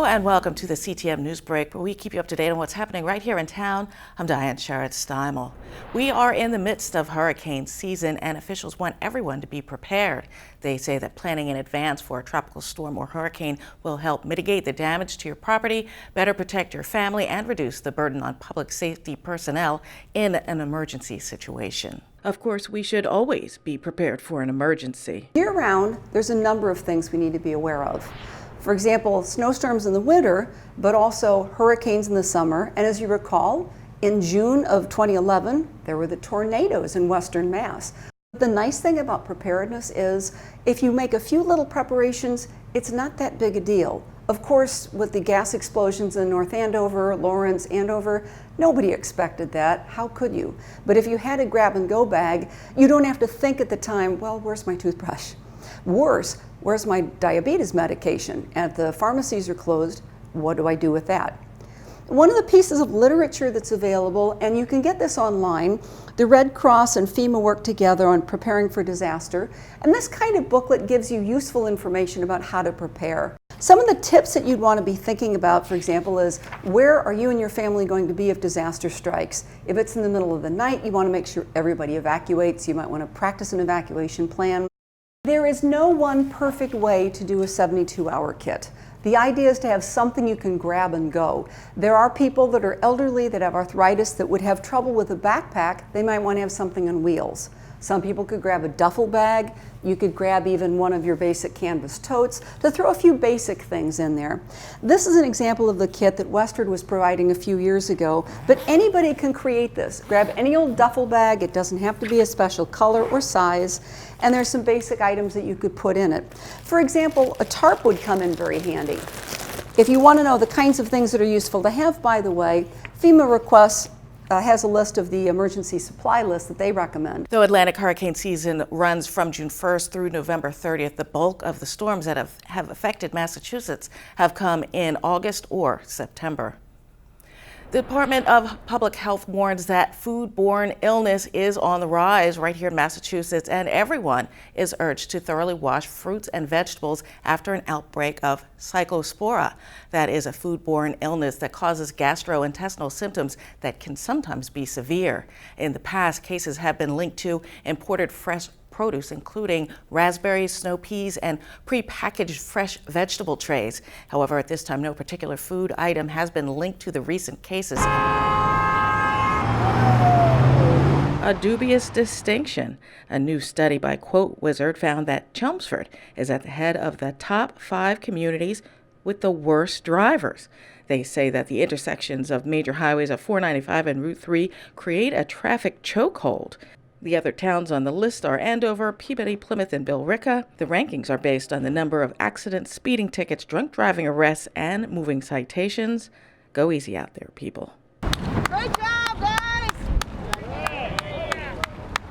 and welcome to the CTM NewsBreak, where we keep you up to date on what's happening right here in town. I'm Diane Sharrett-Steimel. We are in the midst of hurricane season, and officials want everyone to be prepared. They say that planning in advance for a tropical storm or hurricane will help mitigate the damage to your property, better protect your family, and reduce the burden on public safety personnel in an emergency situation. Of course, we should always be prepared for an emergency. Year-round, there's a number of things we need to be aware of. For example, snowstorms in the winter, but also hurricanes in the summer. And as you recall, in June of 2011, there were the tornadoes in Western Mass. The nice thing about preparedness is if you make a few little preparations, it's not that big a deal. Of course, with the gas explosions in North Andover, Lawrence, Andover, nobody expected that. How could you? But if you had a grab-and-go bag, you don't have to think at the time, well, where's my toothbrush? Worse, where's my diabetes medication? And if the pharmacies are closed, what do I do with that? One of the pieces of literature that's available, and you can get this online, the Red Cross and FEMA work together on preparing for disaster, and this kind of booklet gives you useful information about how to prepare. Some of the tips that you'd want to be thinking about, for example, is where are you and your family going to be if disaster strikes? If it's in the middle of the night, you want to make sure everybody evacuates. You might want to practice an evacuation plan. There is no one perfect way to do a 72-hour kit. The idea is to have something you can grab and go. There are people that are elderly, that have arthritis, that would have trouble with a backpack. They might want to have something on wheels. Some people could grab a duffel bag. You could grab even one of your basic canvas totes to throw a few basic things in there. This is an example of the kit that Westward was providing a few years ago, but anybody can create this. Grab any old duffel bag. It doesn't have to be a special color or size, and there's some basic items that you could put in it. For example, a tarp would come in very handy. If you want to know the kinds of things that are useful to have, by the way, FEMA requests has a list of the emergency supply list that they recommend. Though Atlantic hurricane season runs from June 1st through November 30th, the bulk of the storms that have affected Massachusetts have come in August or September. The Department of Public Health warns that foodborne illness is on the rise right here in Massachusetts, and everyone is urged to thoroughly wash fruits and vegetables after an outbreak of cyclospora. That is a foodborne illness that causes gastrointestinal symptoms that can sometimes be severe. In the past, cases have been linked to imported fresh produce, including raspberries, snow peas, and prepackaged fresh vegetable trays. However, at this time, no particular food item has been linked to the recent cases. A dubious distinction. A new study by Quote Wizard found that Chelmsford is at the head of the top 5 communities with the worst drivers. They say that the intersections of major highways of 495 and Route 3 create a traffic chokehold. The other towns on the list are Andover, Peabody, Plymouth, and Billerica. The rankings are based on the number of accidents, speeding tickets, drunk driving arrests, and moving citations. Go easy out there, people. Great job, guys!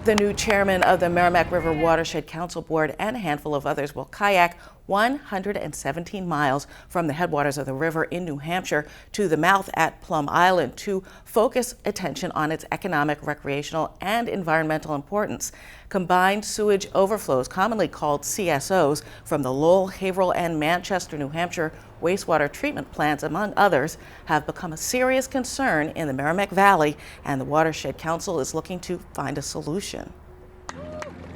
The new chairman of the Merrimack River Watershed Council Board and a handful of others will kayak 117 miles from the headwaters of the river in New Hampshire to the mouth at Plum Island to focus attention on its economic, recreational, and environmental importance. Combined sewage overflows, commonly called CSOs, from the Lowell, Haverhill, and Manchester, New Hampshire wastewater treatment plants, among others, have become a serious concern in the Merrimack Valley, and the Watershed Council is looking to find a solution.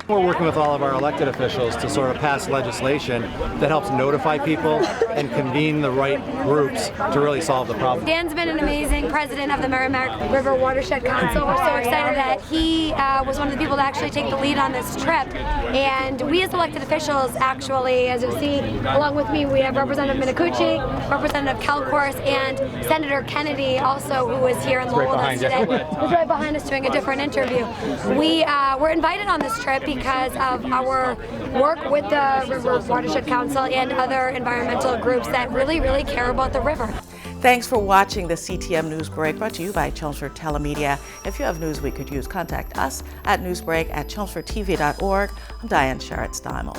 We're working with all of our elected officials to sort of pass legislation that helps notify people and convene the right groups to really solve the problem. Dan's been an amazing president of the Merrimack River Watershed Council. We're so excited that he was one of the people to actually take the lead on this trip. And we as elected officials actually, as you see, along with me, we have Representative Minicucci, Representative Kalkhorst, and Senator Kennedy also, who was here in Lowell with us today. Who's right behind us doing a different interview. We were invited on this trip because of our work with the River Watershed Council and other environmental groups that really, really care about the river. Thanks for watching the CTM NewsBreak, brought to you by Chelmsford Telemedia. If you have news we could use, contact us at newsbreak@chelmsfordtv.org. I'm Diane Sharrett-Steimel.